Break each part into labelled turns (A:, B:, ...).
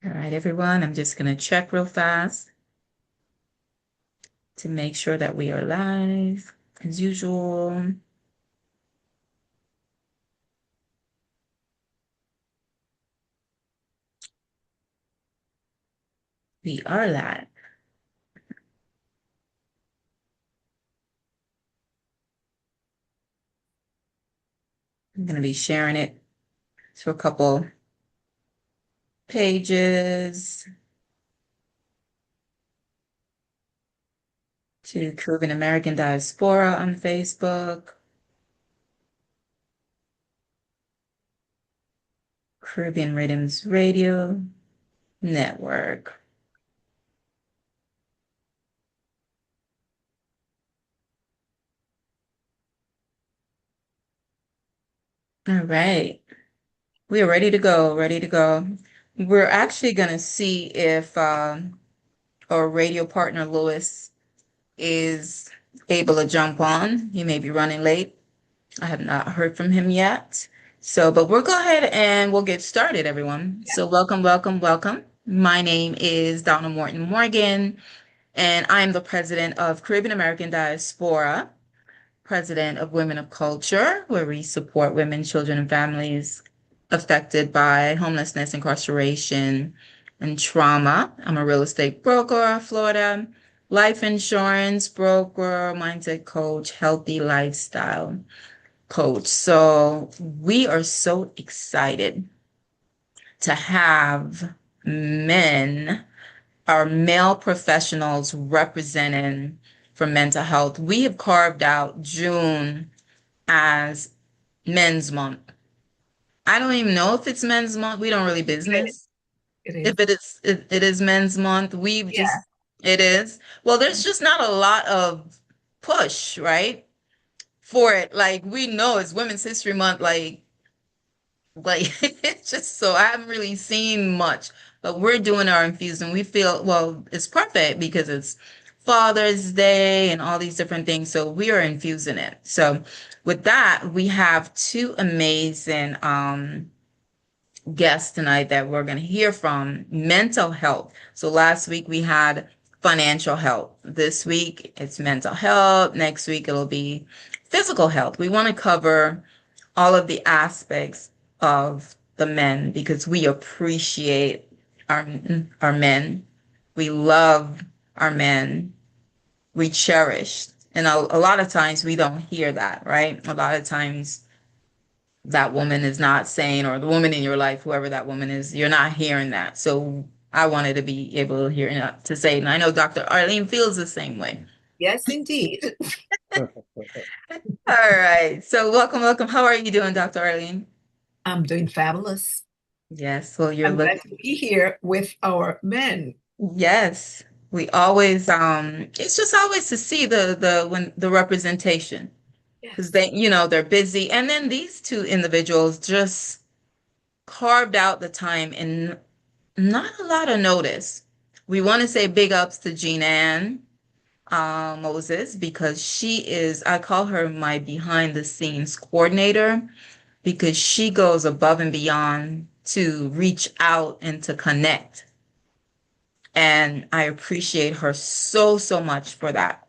A: All right, everyone, I'm just going to check real fast to make sure that we are live as usual. We are live. I'm going to be sharing it to a couple pages, to Caribbean American Diaspora on Facebook, Caribbean Rhythms Radio Network. All right, we are ready to go, ready to go. We're actually going to see if our radio partner, Lewis, is able to jump on. He may be running late. I have not heard from him yet. So, but we'll go ahead and we'll get started, everyone.
B: Yeah.
A: So welcome, welcome, welcome. My name is Donna Morton Morgan, and I'm the president of Caribbean American Diaspora, president of Women of Culture, where we support women, children, and families affected by homelessness, incarceration, and trauma. I'm a real estate broker, Florida, life insurance broker, mindset coach, healthy lifestyle coach. So we are so excited to have men, our male professionals representing for mental health. We have carved out June as Men's Month. I don't even know if it's Men's Month. We don't really
B: It is.
A: business.
B: It is.
A: If it is Men's Month. We've
B: Yeah.
A: just, it is. Well, there's just not a lot of push, right? For it. Like we know it's Women's History Month, like it's just so I haven't really seen much, but we're doing our infusion. We feel, well, it's perfect because it's Father's Day and all these different things. So we are infusing it. So with that, we have two amazing guests tonight that we're going to hear from. Mental health. So last week we had financial health. This week it's mental health. Next week it'll be physical health. We want to cover all of the aspects of the men because we appreciate our our men. We love our men. We cherish. And a lot of times we don't hear that, right? A lot of times that woman is not saying, or the woman in your life, whoever that woman is, you're not hearing that. So I wanted to be able to hear to say, and I know Dr. Arlene feels the same way.
B: Yes, indeed.
A: All right. So welcome, welcome. How are you doing, Dr. Arlene?
B: I'm doing fabulous.
A: Yes, well, you're
B: I'm glad
A: looking.
B: to be here with our men.
A: Yes, we always it's just always to see the representation because
B: Yes.
A: they're busy, and then these two individuals just carved out the time and not a lot of notice. We want to say big ups to Jean Ann Moses because I call her my behind the scenes coordinator because she goes above and beyond to reach out and to connect. And I appreciate her so, so much for that.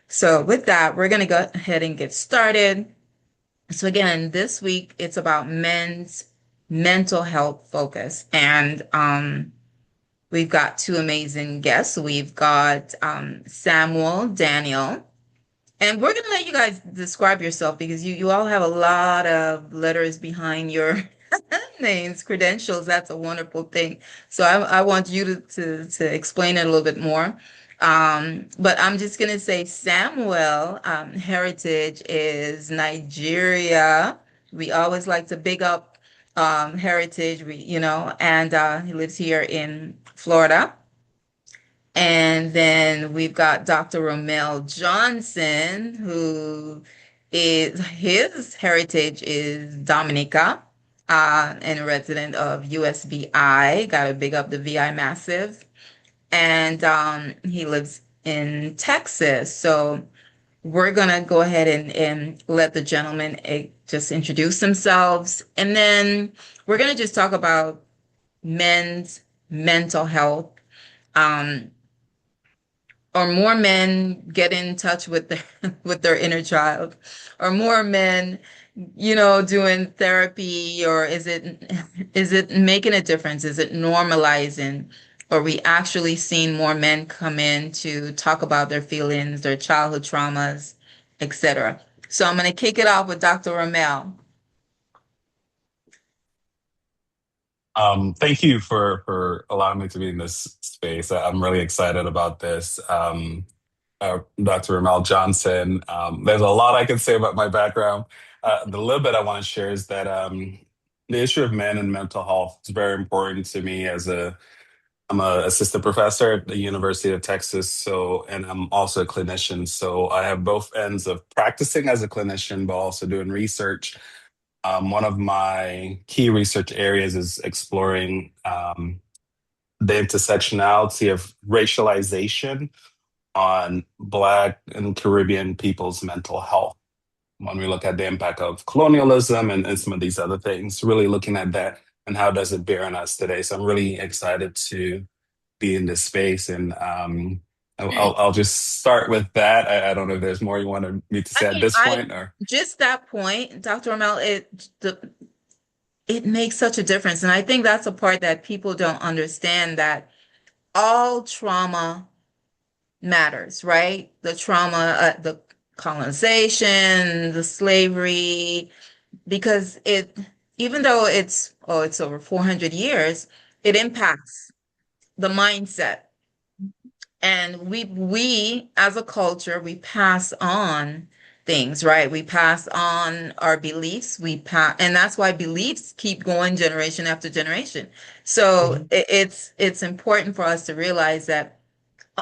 A: So, with that, we're going to go ahead and get started. So, again, this week it's about men's mental health focus. And we've got two amazing guests. We've got Samuel, Daniel, and we're going to let you guys describe yourself because you all have a lot of letters behind your names, credentials. That's a wonderful thing. So I want you to explain it a little bit more. But I'm just going to say Samuel, heritage is Nigeria. We always like to big up heritage, and he lives here in Florida. And then we've got Dr. Rommel Johnson, who his heritage is Dominica, and a resident of USVI. Got to big up the VI massive. And he lives in Texas. So we're gonna go ahead and let the gentleman just introduce themselves. And then we're gonna just talk about men's mental health, um, or more men get in touch with their with their inner child, or more men, doing therapy, or is it making a difference? Is it normalizing? Are we actually seeing more men come in to talk about their feelings, their childhood traumas, etc.? So I'm going to kick it off with Dr. Rommel.
C: Thank you for allowing me to be in this space. I'm really excited about this. Dr. Rommel Johnson. There's a lot I can say about my background. The little bit I want to share is that the issue of men and mental health is very important to me I'm a assistant professor at the University of Texas, and I'm also a clinician. So I have both ends of practicing as a clinician, but also doing research. One of my key research areas is exploring the intersectionality of racialization on Black and Caribbean people's mental health. When we look at the impact of colonialism and some of these other things, really looking at that and how does it bear on us today. So I'm really excited to be in this space, and I'll just start with that. I don't know if there's more you wanted me to
A: I
C: say at
A: mean,
C: this
A: I
C: point, or
A: just that point, Dr. Rommel, it makes such a difference. And I think that's a part that people don't understand, that all trauma matters, right? The trauma, the colonization, the slavery, because even though it's over 400 years, it impacts the mindset. And we as a culture, we pass on things, right? We pass on our beliefs. And that's why beliefs keep going generation after generation. So
B: Mhm.
A: it's important for us to realize that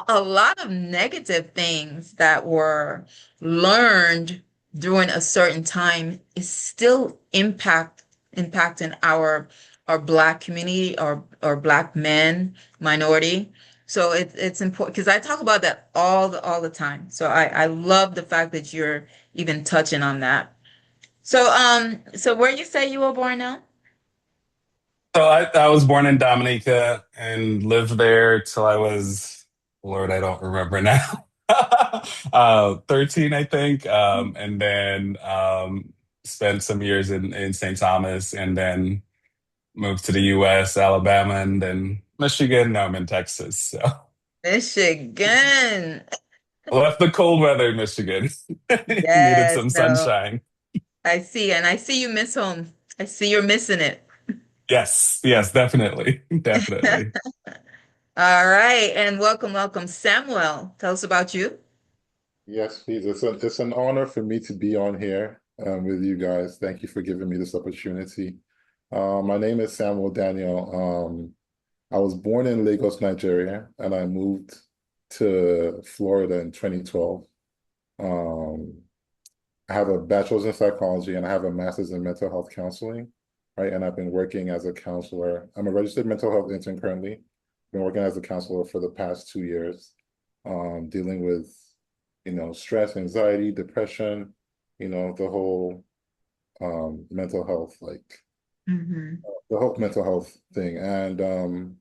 A: a lot of negative things that were learned during a certain time is still impacting our Black community, or Black men, minority. So it's important because I talk about that all the time. So I love the fact that you're even touching on that. So where you say you were born now?
C: so I was born in Dominica and lived there till I was, Lord, I don't remember now. 13, I think. And then spent some years in St. Thomas, and then moved to the US, Alabama, and then Michigan. Now I'm in Texas. So
A: Michigan.
C: I left the cold weather in Michigan. Needed
A: Yes,
C: some
A: no.
C: sunshine.
A: I see you miss home. I see you're missing it.
C: Yes, yes, definitely. Definitely.
A: All right, and welcome, Samuel. Tell us about you.
D: Yes, please. It's an honor for me to be on here with you guys. Thank you for giving me this opportunity. My name is Samuel Daniel. I was born in Lagos, Nigeria, and I moved to Florida in 2012. Um, I have a bachelor's in psychology and I have a master's in mental health counseling, right? And I've been working as a counselor. I'm a registered mental health intern currently. Been working as a counselor for the past 2 years, dealing with, stress, anxiety, depression, the whole mental health, like
A: Hmm.
D: the whole mental health thing. And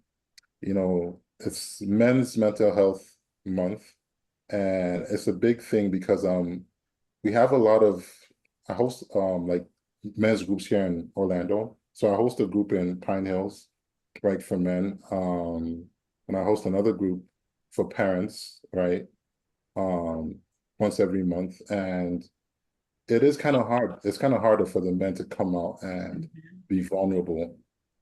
D: it's Men's Mental Health Month, and it's a big thing because we have a lot of I host like men's groups here in Orlando. So I host a group in Pine Hills, right, for men. And I host another group for parents, right, um, once every month. And it is kind of hard. It's kind of harder for the men to come out and be vulnerable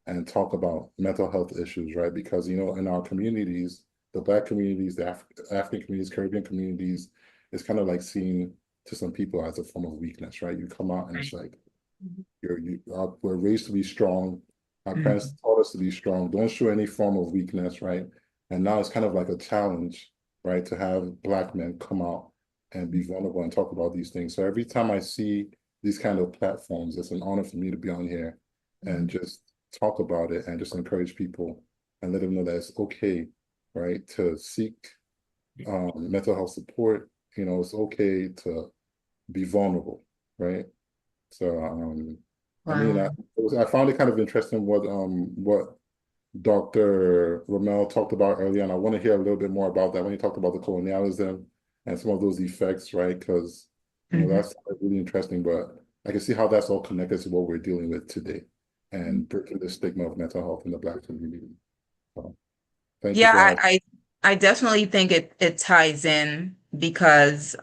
D: and talk about mental health issues, right? Because, in our communities, the Black communities, the African communities, Caribbean communities, it's kind of like seen to some people as a form of weakness, right? You come out and it's
A: Right.
D: like, we're raised to be strong. Our
A: Mhm.
D: parents taught us to be strong. Don't show any form of weakness, right? And now it's kind of like a challenge, right, to have Black men come out and be vulnerable and talk about these things. So every time I see these kind of platforms, it's an honor for me to be on here and just talk about it and just encourage people and let them know that it's okay, right, to seek mental health support. It's okay to be vulnerable, right? So, I mean,
A: Wow.
D: I found it kind of interesting what Dr. Rommel talked about earlier, and I want to hear a little bit more about that when he talked about the colonialism and some of those effects, right? Because that's really interesting, but I can see how that's all connected to what we're dealing with today and breaking the stigma of mental health in the Black community. So, thank you
A: Yeah,
D: for having.
A: I definitely think it ties in because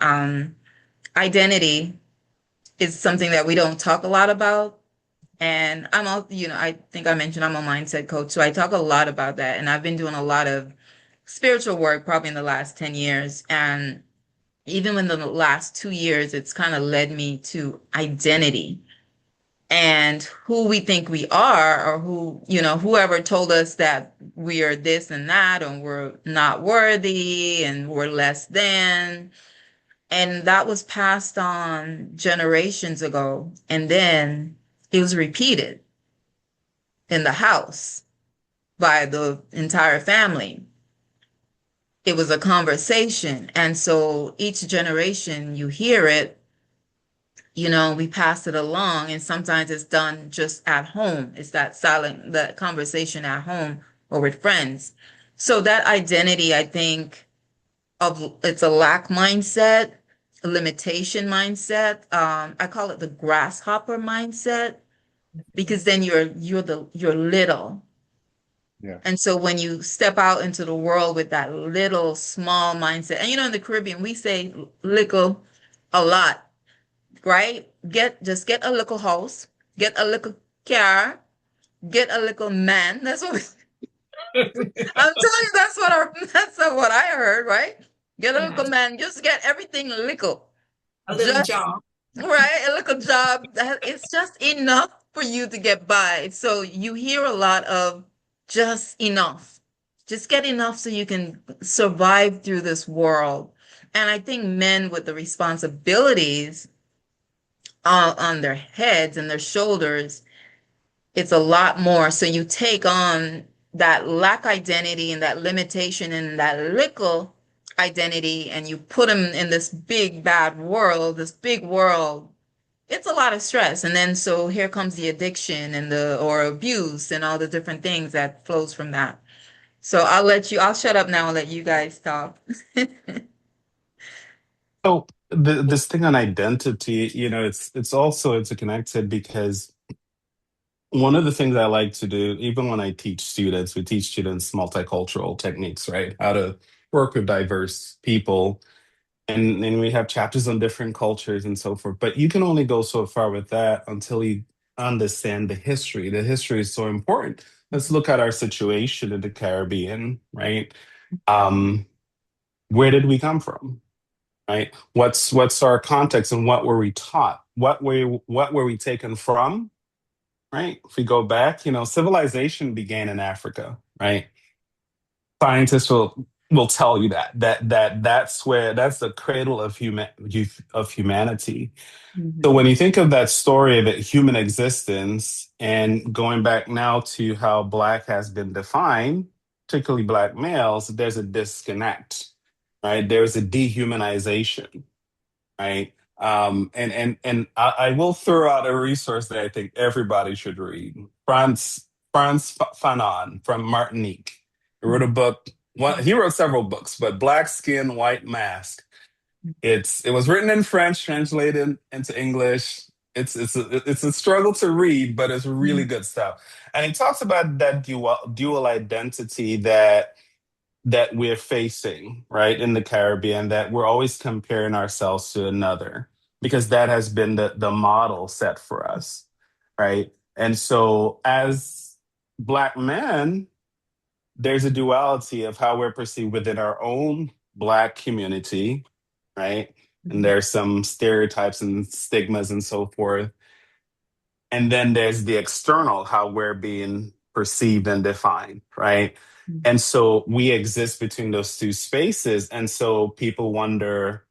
A: identity is something that we don't talk a lot about. And I'm all, I think I mentioned I'm a mindset coach, so I talk a lot about that. And I've been doing a lot of spiritual work probably in the last 10 years. And even in the last 2 years, it's kind of led me to identity and who we think we are, or whoever told us that we are this and that, and we're not worthy and we're less than. And that was passed on generations ago. And then it was repeated in the house by the entire family. It was a conversation. And so each generation you hear it, we pass it along, and sometimes it's done just at home. It's that conversation at home or with friends. So that identity, I think, it's a lack mindset, a limitation mindset. I call it the grasshopper mindset, because then you're little.
D: Yeah.
A: And so when you step out into the world with that little small mindset, and in the Caribbean, we say little a lot, right? Just get a little house, get a little car, get a little man. That's what I'm telling you, that's what I heard, right? Get a little man, just get everything little.
B: A little
A: Just
B: job.
A: right, a little job that it's just enough for you to get by. So you hear a lot of just enough. Just get enough so you can survive through this world. And I think men with the responsibilities on their heads and their shoulders, it's a lot more. So you take on that lack identity and that limitation and that little identity, and you put them in this big bad world, this big world. It's a lot of stress. And then so here comes the addiction and or abuse and all the different things that flows from that. So I'll shut up now and let you guys talk.
C: So this thing on identity, it's also interconnected, because one of the things I like to do, even when I teach students, we teach students multicultural techniques, right? How to work with diverse people. And we have chapters on different cultures and so forth. But you can only go so far with that until you understand the history. The history is so important. Let's look at our situation in the Caribbean, right? Where did we come from? Right? What's our context, and what were we taught? What were we taken from? Right? If we go back, civilization began in Africa, right? Scientists will tell you that's the cradle of humanity. So when you think of that story of human existence, and going back now to how Black has been defined, particularly Black males, there's a disconnect, right? There's a dehumanization, right? And I will throw out a resource that I think everybody should read. Frantz Fanon from Martinique. He wrote a book. He wrote several books, but Black Skin, White Mask. It was written in French, translated into English. It's a struggle to read, but it's really good stuff. And he talks about that dual identity that we're facing, right, in the Caribbean, that we're always comparing ourselves to another, because that has been the model set for us, right? And so as Black men, there's a duality of how we're perceived within our own Black community, right? And there's some stereotypes and stigmas and so forth. And then there's the external, how we're being perceived and defined, right? And so we exist between those two spaces. And so people wonder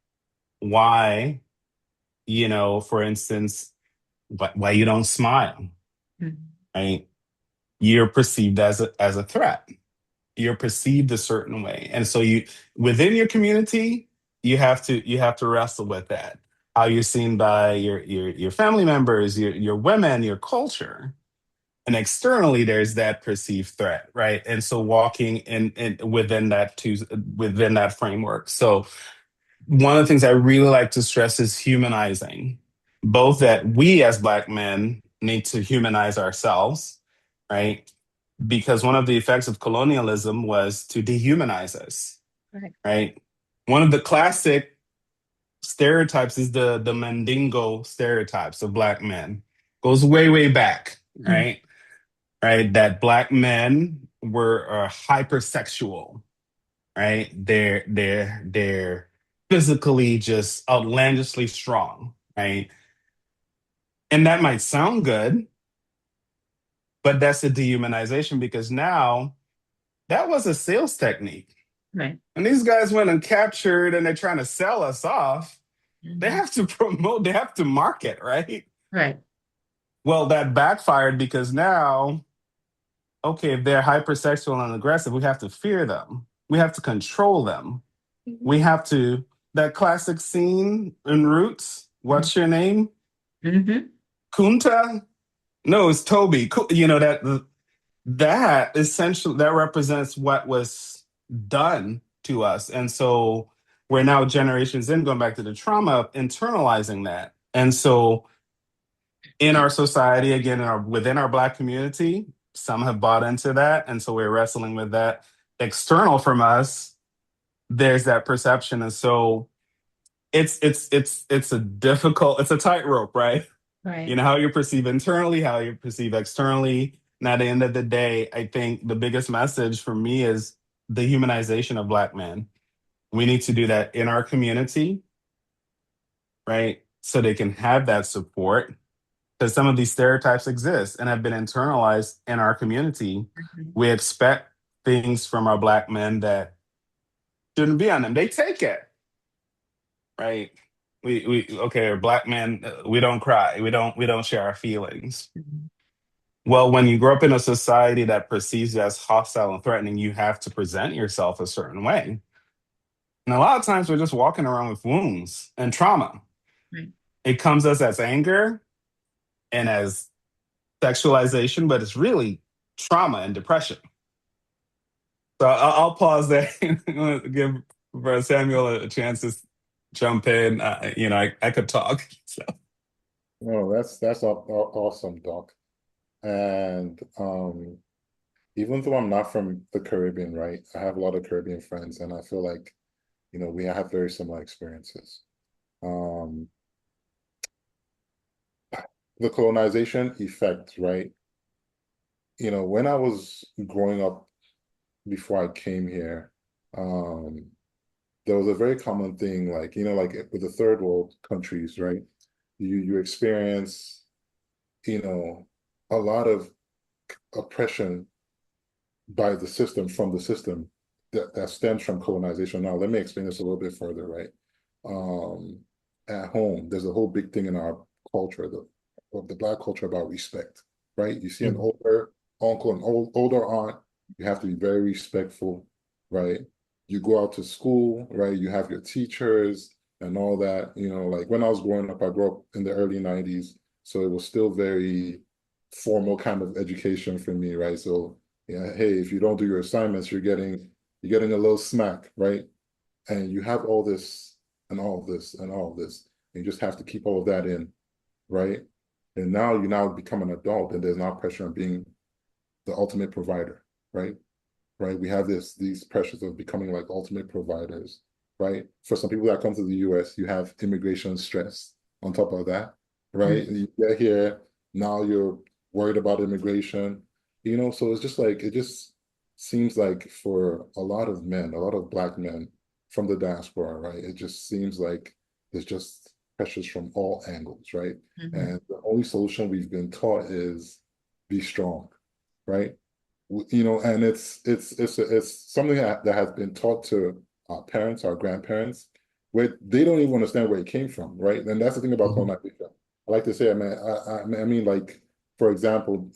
C: why, for instance, why you don't smile, right? You're perceived as a threat. You're perceived a certain way. And so within your community, you have to wrestle with that. How you're seen by your family members, your women, your culture. And externally, there's that perceived threat, right? And so walking in within that framework. So one of the things I really like to stress is humanizing, both that we as Black men need to humanize ourselves, right? Because one of the effects of colonialism was to dehumanize us,
A: Right.
C: right? One of the classic stereotypes is the Mandingo stereotypes of Black men. Goes way, way back, right? Right? That Black men were hypersexual, right? They're physically just outlandishly strong, right? And that might sound good, but that's a dehumanization because now that was a sales technique.
A: Right.
C: And these guys went and captured and they're trying to sell us off. They have to promote, they have to market, right?
A: Right.
C: Well, that backfired because now, okay, if they're hypersexual and aggressive, we have to fear them. We have to control them. We have to, that classic scene in Roots, what's your name?
A: Mm-hmm.
C: Kunta? No, it's Toby. You know, that essentially, that represents what was done to us. And so we're now generations in, going back to the trauma, internalizing that. And so in our society, again, within our Black community, some have bought into that. And so we're wrestling with that. External from us, there's that perception. And so it's a difficult, it's a tightrope, right?
A: Right.
C: You know, how you perceive internally, how you perceive externally. And at the end of the day, I think the biggest message for me is the humanization of Black men. We need to do that in our community, right? So they can have that support. Because some of these stereotypes exist and have been internalized in our community. We expect things from our Black men that shouldn't be on them. They take it, right? Okay, Black men, we don't cry. We don't share our feelings. Well, when you grow up in a society that perceives you as hostile and threatening, you have to present yourself a certain way. And a lot of times we're just walking around with wounds and trauma.
A: Right.
C: It comes us as anger and as sexualization, but it's really trauma and depression. So I'll pause there and give Brother Samuel a chance to jump in. I could talk. So.
D: No, that's awesome, Doc. And even though I'm not from the Caribbean, right, I have a lot of Caribbean friends, and I feel like, we have very similar experiences. The colonization effect, right? When I was growing up before I came here, there was a very common thing, like with the third world countries, right? You experience, a lot of oppression by the system, from the system that stems from colonization. Now, let me explain this a little bit further, right? At home, there's a whole big thing in our culture, of the Black culture, about respect, right? You see an older uncle, an older aunt, you have to be very respectful, right? You go out to school, right? You have your teachers and all that. Like when I was growing up, I grew up in the early 90s, so it was still very formal kind of education for me, right? So yeah, hey, if you don't do your assignments, you're getting a little smack, right? And you have all this and all this and all this, and you just have to keep all of that in, right? And now you become an adult, and there's now pressure on being the ultimate provider, right? Right? We have these pressures of becoming like ultimate providers, right? For some people that come to the US, you have immigration stress on top of that, right? And you get here, now you're worried about immigration, so it's just like, it just seems like for a lot of men, a lot of Black men from the diaspora, right? It just seems like there's just pressures from all angles, right? And the only solution we've been taught is be strong, right? And it's something that has been taught to our parents, our grandparents, where they don't even understand where it came from, right? And that's the thing about colonization. I like to say, I mean, like, for example,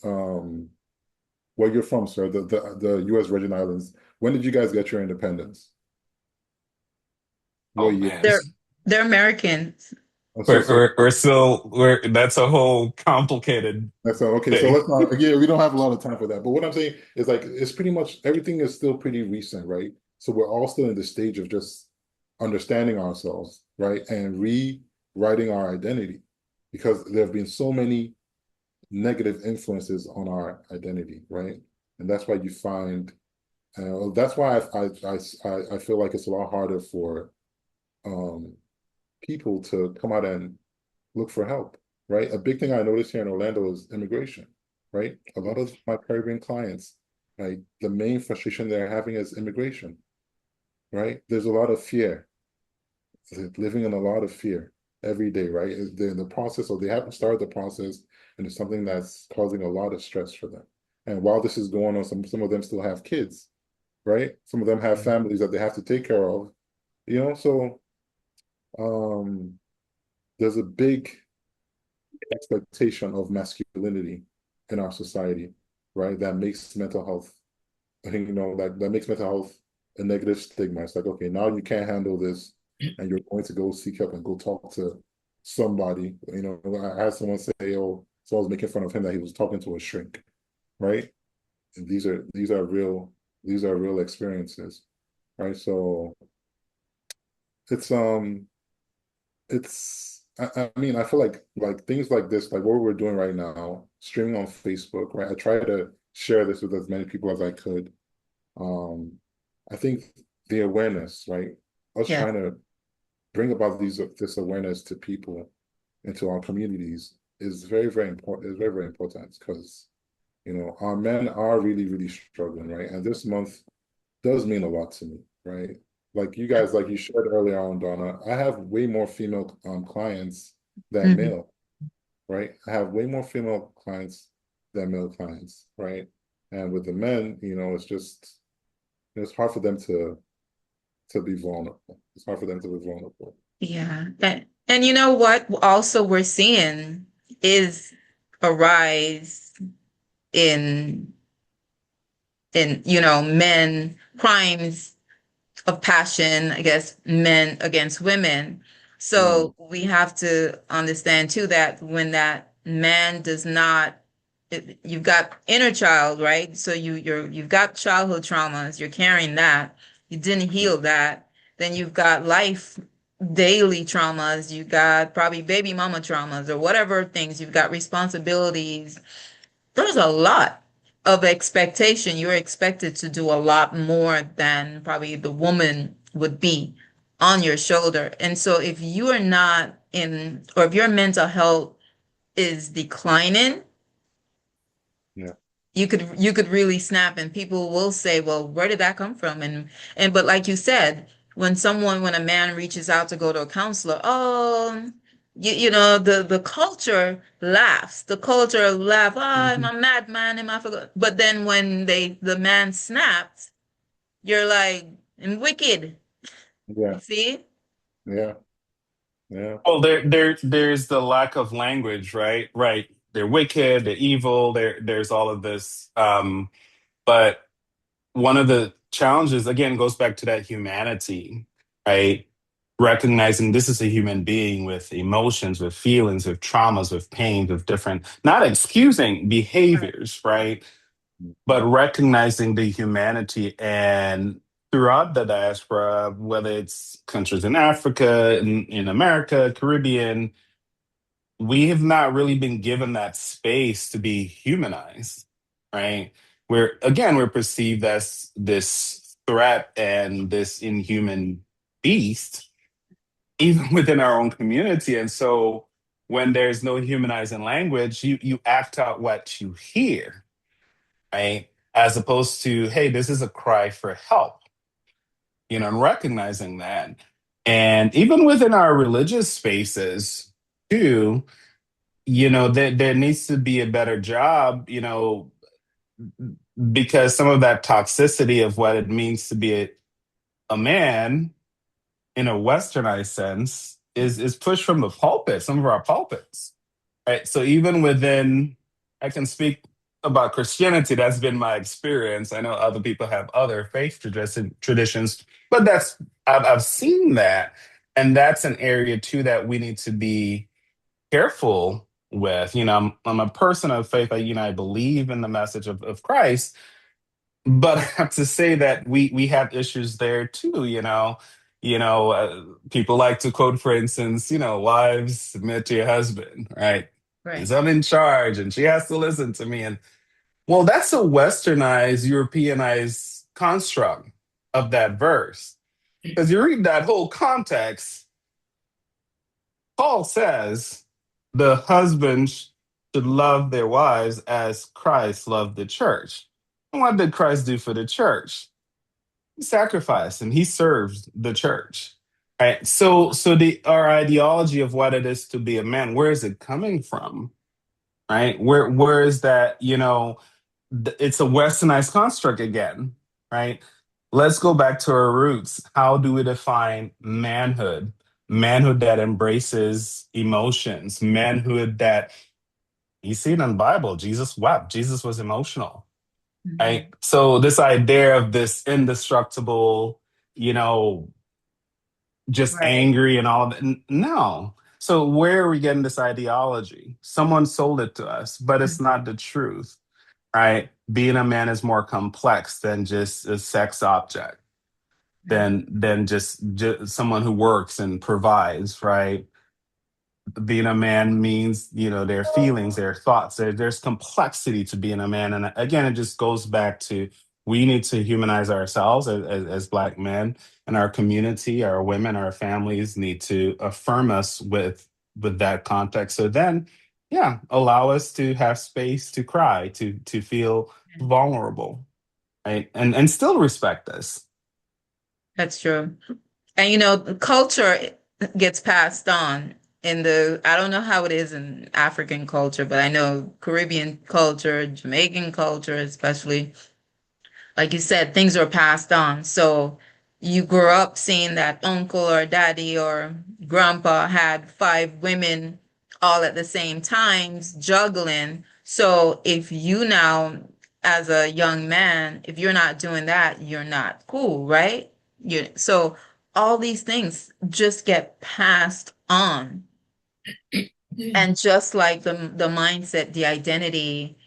D: where you're from, sir, the U.S. Virgin Islands. When did you guys get your independence? What year?
C: Man.
A: They're Americans.
C: We're that's a whole complicated
D: that's okay. So
C: thing.
D: let's not, again, we don't have a lot of time for that. But what I'm saying is like, it's pretty much everything is still pretty recent, right? So we're all still in the stage of just understanding ourselves, right? And rewriting our identity because there have been so many negative influences on our identity, right? And that's why you find, that's why I feel like it's a lot harder for um, people to come out and look for help, right? A big thing I noticed here in Orlando is immigration, right? A lot of my Caribbean clients, like the main frustration they're having is immigration, right? There's a lot of fear, living in a lot of fear every day, right? They're in the process, or they haven't started the process, and it's something that's causing a lot of stress for them. And while this is going on, some of them still have kids, right? Some of them have families that they have to take care of, so there's a big expectation of masculinity in our society, right? That makes mental health, I think, that makes mental health a negative stigma. It's like, okay, now you can't handle this, and you're going to go seek help and go talk to somebody. I had someone say, oh, someone was making fun of him that he was talking to a shrink, right? And these are real experiences, right? So I mean, I feel like things like this, like what we're doing right now, streaming on Facebook, right? I try to share this with as many people as I could. I think the awareness, right? Us
A: Yeah.
D: trying to bring about this awareness to people, into our communities, is very, very important. It's very, very important because, our men are really, really struggling, right? And this month does mean a lot to me, right? Like you guys, like you shared earlier on, Donna, I have way more female clients than
A: Mhm.
D: male, right? I have way more female clients than male clients, right? And with the men, it's hard for them to be vulnerable. It's hard for them to be vulnerable.
A: Yeah. And you know what? Also, we're seeing is a rise in men crimes of passion, I guess, men against women. So we have to understand too that when that man does not, you've got inner child, right? So you've got childhood traumas, you're carrying that, you didn't heal that, then you've got life daily traumas, you got probably baby mama traumas or whatever things, you've got responsibilities. There's a lot of expectation. You're expected to do a lot more than probably the woman would be on your shoulder. And so if you are not in, or if your mental health is declining,
D: Yeah.
A: you could really snap, and people will say, well, where did that come from? And but like you said, when a man reaches out to go to a counselor, oh, the culture laughs. The culture laugh, oh, I'm a madman, am I forgot? But then when the man snaps, you're like, I'm wicked.
D: Yeah.
A: See?
D: Yeah. Yeah.
C: Well, there's the lack of language, right? Right. They're wicked, they're evil, there's all of this. But one of the challenges, again, goes back to that humanity, right? Recognizing this is a human being with emotions, with feelings, with traumas, with pains, with different, not excusing behaviors, right? But recognizing the humanity. And throughout the diaspora, whether it's countries in Africa, in America, Caribbean, we have not really been given that space to be humanized, right? We're perceived as this threat and this inhuman beast, even within our own community. And so when there's no humanizing language, you act out what you hear, right? As opposed to, hey, this is a cry for help, and recognizing that. And even within our religious spaces, too, there needs to be a better job, because some of that toxicity of what it means to be a man in a westernized sense is pushed from the pulpit, some of our pulpits, right? So even within, I can speak about Christianity, that's been my experience. I know other people have other faith traditions, but I've seen that. And that's an area too that we need to be careful with. I'm a person of faith. I believe in the message of Christ, but I have to say that we have issues there too. People like to quote, for instance, wives, submit to your husband, right?
A: Right.
C: Because I'm in charge and she has to listen to me. And well, that's a westernized, Europeanized construct of that verse. Because you read that whole context, Paul says the husbands should love their wives as Christ loved the church. And what did Christ do for the church? He sacrificed and he served the church. Right. So our ideology of what it is to be a man, where is it coming from? Right? Where is that, it's a westernized construct again, right? Let's go back to our roots. How do we define manhood? Manhood that embraces emotions, manhood that you see it in the Bible. Jesus wept, Jesus was emotional, right?
A: Mhm.
C: So, this idea of this indestructible, you know, just
A: Right.
C: angry and all of that. No. So, where are we getting this ideology? Someone sold it to us, but it's
A: Mhm.
C: not the truth, right? Being a man is more complex than just a sex object,
A: Right.
C: than just someone who works and provides, right? Being a man means, their feelings, their thoughts. There's complexity to being a man. And again, it just goes back to we need to humanize ourselves as Black men, and our community, our women, our families need to affirm us with that context. So then, yeah, allow us to have space to cry, to feel vulnerable, right? And still respect us.
A: That's true. And the culture gets passed on I don't know how it is in African culture, but I know Caribbean culture, Jamaican culture, especially, like you said, things are passed on. So you grew up seeing that uncle or daddy or grandpa had five women all at the same times juggling. So if you now, as a young man, if you're not doing that, you're not cool, right? So all these things just get passed on. And just like the mindset, the identity,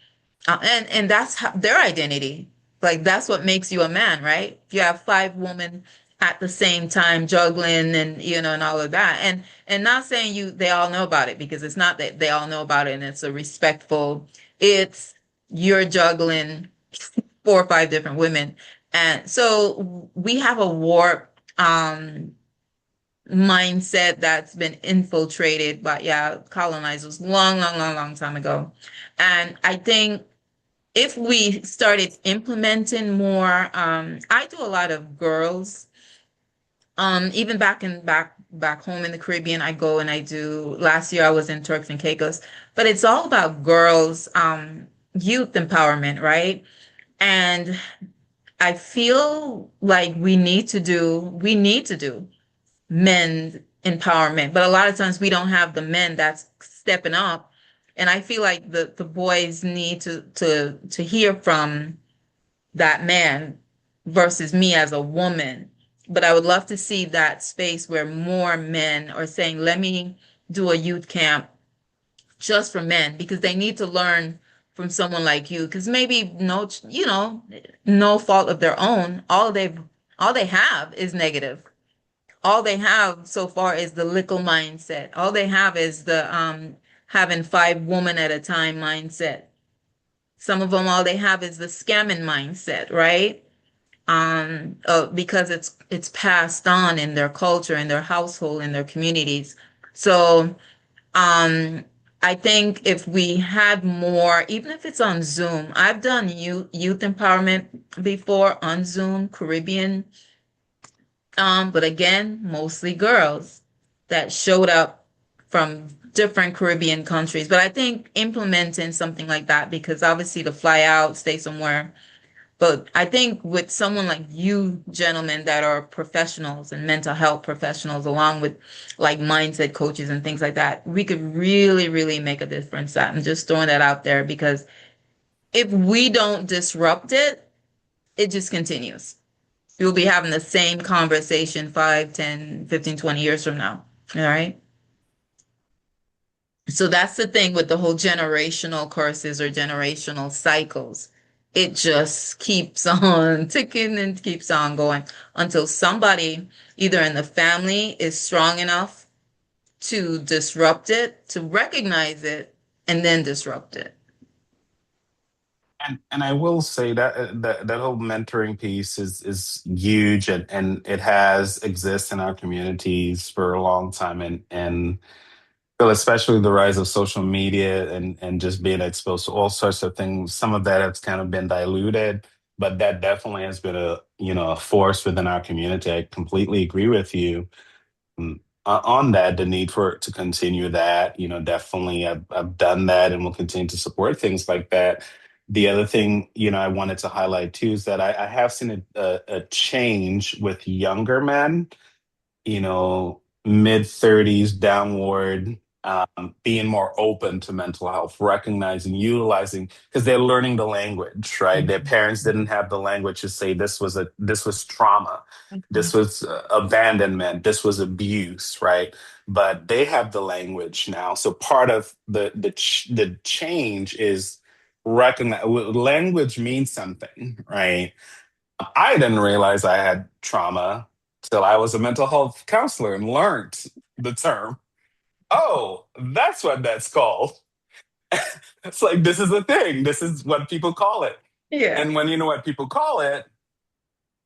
A: and that's their identity. Like that's what makes you a man, right? If you have five women at the same time juggling and and all of that. And not saying they all know about it, because it's not that they all know about it and it's a respectful, it's you're juggling four or five different women. And so we have a warped mindset that's been infiltrated by, yeah, colonizers long, long, long, long time ago. And I think if we started implementing more, I do a lot of girls, even back home in the Caribbean, I go and I do, last year I was in Turks and Caicos, but it's all about girls, youth empowerment, right? And I feel like we need to do men's empowerment, but a lot of times we don't have the men that's stepping up. And I feel like the boys need to hear from that man versus me as a woman. But I would love to see that space where more men are saying, let me do a youth camp just for men, because they need to learn from someone like you. Because maybe no fault of their own. All they have is negative. All they have so far is the little mindset. All they have is the having five women at a time mindset. Some of them, all they have is the scamming mindset, right? Because it's passed on in their culture, in their household, in their communities. So, um, I think if we had more, even if it's on Zoom, I've done youth empowerment before on Zoom, Caribbean, but again, mostly girls that showed up from different Caribbean countries. But I think implementing something like that, because obviously to fly out, stay somewhere. But I think with someone like you gentlemen that are professionals and mental health professionals, along with like mindset coaches and things like that, we could really, really make a difference. I'm just throwing that out there, because if we don't disrupt it, it just continues. You'll be having the same conversation 5, 10, 15, 20 years from now. All right. So that's the thing with the whole generational curses or generational cycles. It just keeps on ticking and keeps on going until somebody, either in the family, is strong enough to disrupt it, to recognize it, and then disrupt it.
C: And I will say that that whole mentoring piece is huge, and it has exists in our communities for a long time, and well, especially the rise of social media and just being exposed to all sorts of things. Some of that has kind of been diluted, but that definitely has been a force within our community. I completely agree with you. On that, the need for it to continue that, definitely I've done that and will continue to support things like that. The other thing, I wanted to highlight too is that I have seen a change with younger men, mid 30s downward, being more open to mental health, recognizing, utilizing, because they're learning the language, right? Their parents didn't have the language to say this was trauma, this was abandonment, this was abuse, right? But they have the language now. So part of the change is recognize language means something, right? I didn't realize I had trauma till I was a mental health counselor and learned the term. Oh, that's what that's called. It's like, this is a thing. This is what people call it.
A: Yeah.
C: And when you know what people call it,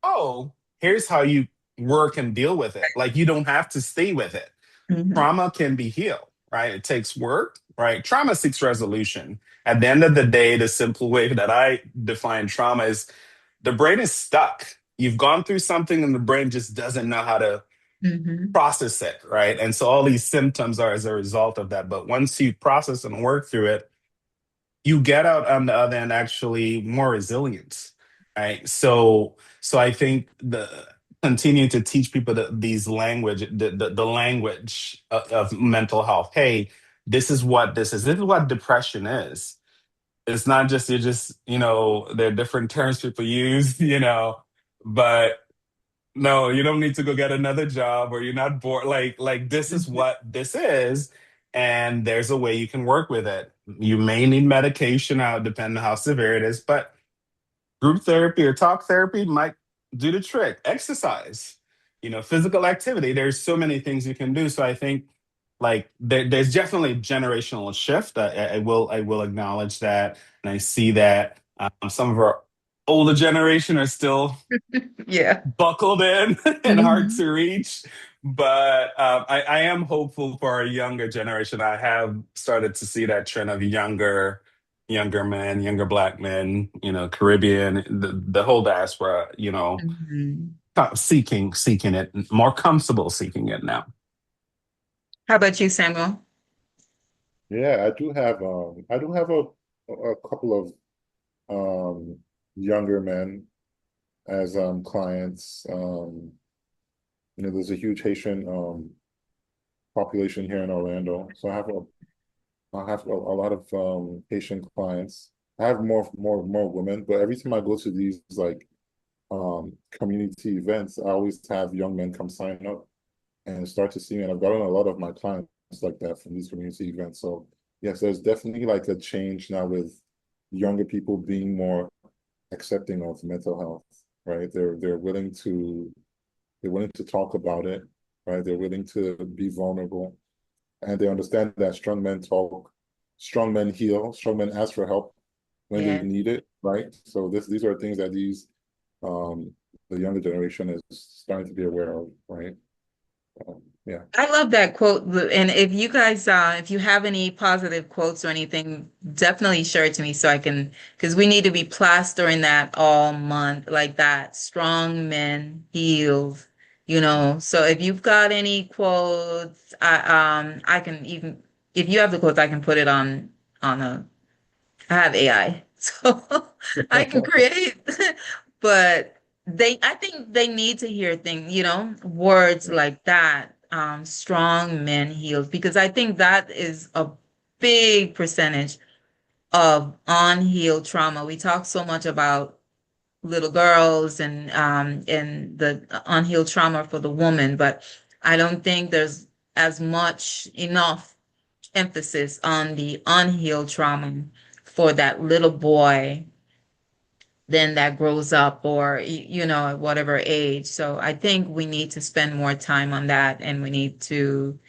C: oh, here's how you work and deal with it. Like, you don't have to stay with it.
A: Mhm.
C: Trauma can be healed, right? It takes work, right? Trauma seeks resolution. At the end of the day, the simple way that I define trauma is the brain is stuck. You've gone through something and the brain just doesn't know how to
A: Mhm.
C: process it, right? And so all these symptoms are as a result of that. But once you process and work through it, you get out on the other end actually more resilient, right? So I think the continue to teach people these language, the language of mental health. Hey, this is what this is. This is what depression is. It's not just you're just, there are different terms people use, but no, you don't need to go get another job or you're not bored. Like this is what this is, and there's a way you can work with it. You may need medication out depending on how severe it is, but group therapy or talk therapy might do the trick. Exercise, physical activity. There's so many things you can do. So I think like there's definitely a generational shift. I will acknowledge that, and I see that some of our older generation are still
A: Yeah.
C: buckled in and hard
A: Mhm.
C: to reach. But I am hopeful for our younger generation. I have started to see that trend of younger men, younger Black men, Caribbean, the whole diaspora,
A: Mhm.
C: seeking it, more comfortable seeking it now.
A: How about you, Samuel?
D: Yeah, I do have a couple of younger men as clients. There's a huge Haitian population here in Orlando, so I have a lot of Haitian clients. I have more women, but every time I go to these like community events, I always have young men come sign up and start to see me. And I've gotten a lot of my clients like that from these community events. So yes, there's definitely like a change now with younger people being more accepting of mental health, right? They're willing to talk about it, right? They're willing to be vulnerable, and they understand that strong men talk, strong men heal, strong men ask for help when they
A: Yeah.
D: need it, right? So these are things that um the younger generation is starting to be aware of, right? Yeah.
A: I love that quote. And if you guys, if you have any positive quotes or anything, definitely share it to me so I can, because we need to be plastering that all month, like that. Strong men heals, So if you've got any quotes, I can even, if you have the quotes, I can put it on I have AI, so I can create, but I think they need to hear things, words like that. Strong men heals, because I think that is a big percentage of unhealed trauma. We talk so much about little girls and the unhealed trauma for the woman, but I don't think there's as much enough emphasis on the unhealed trauma for that little boy then that grows up or at whatever age. So I think we need to spend more time on that, and we need to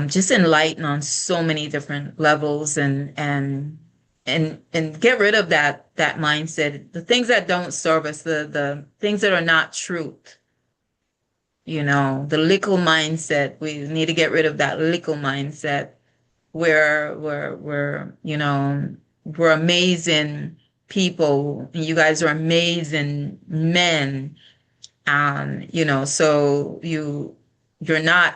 A: just enlighten on so many different levels and get rid of that mindset, the things that don't serve us, the things that are not truth. The lickle mindset. We need to get rid of that lickle mindset where we're amazing people. You guys are amazing men. So you're not,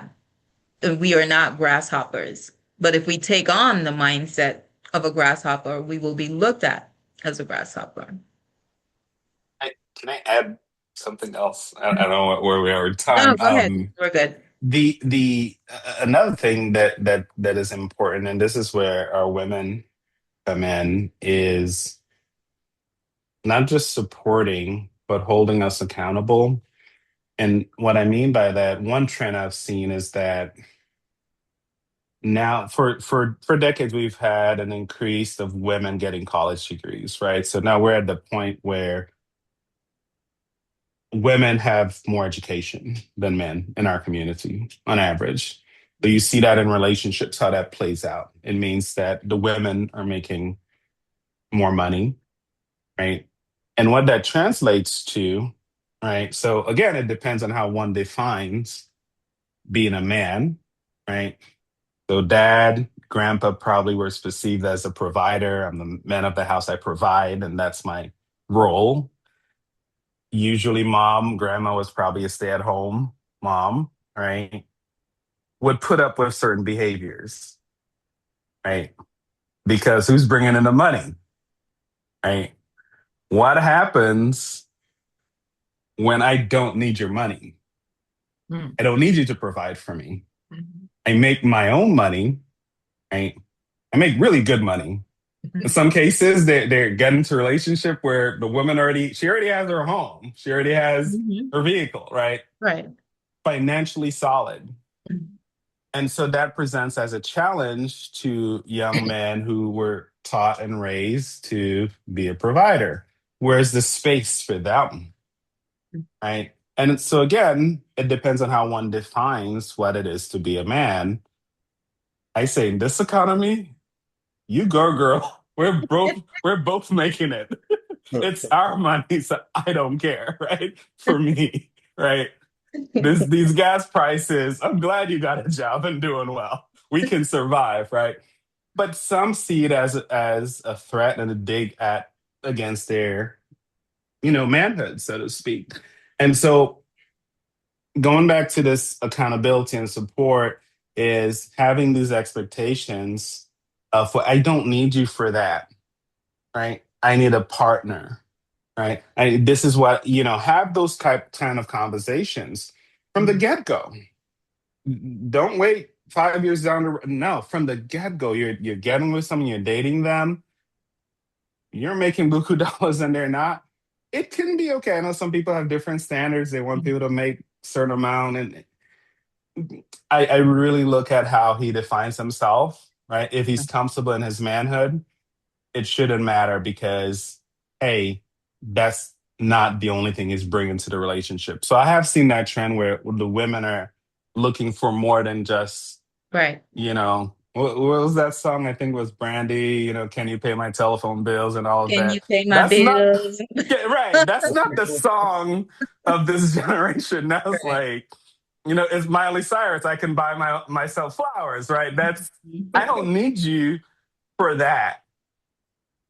A: we are not grasshoppers. But if we take on the mindset of a grasshopper, we will be looked at as a grasshopper.
C: Can I add something else? I don't know where we are with time.
A: No, go ahead. We're good.
C: The another thing that is important, and this is where our women come in, is not just supporting, but holding us accountable. And what I mean by that, one trend I've seen is that now for decades we've had an increase of women getting college degrees, right? So now we're at the point where women have more education than men in our community on average. So you see that in relationships, how that plays out. It means that the women are making more money, right? And what that translates to, right? So again, it depends on how one defines being a man, right? So dad, grandpa probably was perceived as a provider. I'm the man of the house, I provide, and that's my role. Usually mom, grandma was probably a stay-at-home mom, right? Would put up with certain behaviors, right? Because who's bringing in the money, right? What happens when I don't need your money? I don't need you to provide for me. I make my own money, right? I make really good money. In some cases, they're getting into a relationship where the woman she already has her home. She already has her vehicle, right?
A: Right.
C: Financially solid. And so that presents as a challenge to young men who were taught and raised to be a provider. Where's the space for them, right? And so again, it depends on how one defines what it is to be a man. I say in this economy, you go, girl. We're both making it. It's our money, so I don't care, right? For me, right? These gas prices, I'm glad you got a job and doing well. We can survive, right? But some see it as a threat and a dig against their, manhood, so to speak. And so going back to this accountability and support is having these expectations of, I don't need you for that, right? I need a partner, right? This is what, have those kind of conversations from the get-go. Don't wait 5 years down the road. No, from the get-go, you're getting with someone, you're dating them, you're making buku dollars and they're not. It can be okay. I know some people have different standards. They want people to make a certain amount. And I really look at how he defines himself, right? If he's comfortable in his manhood, it shouldn't matter because, hey, that's not the only thing he's bringing to the relationship. So I have seen that trend where the women are looking for more than just,
A: right.
C: What was that song? I think it was Brandy, can you pay my telephone bills and all of
A: Can
C: that.
A: you pay my bills?
C: Right. That's not the song of this generation. That's like, it's Miley Cyrus. I can buy myself flowers, right? I don't need you for that.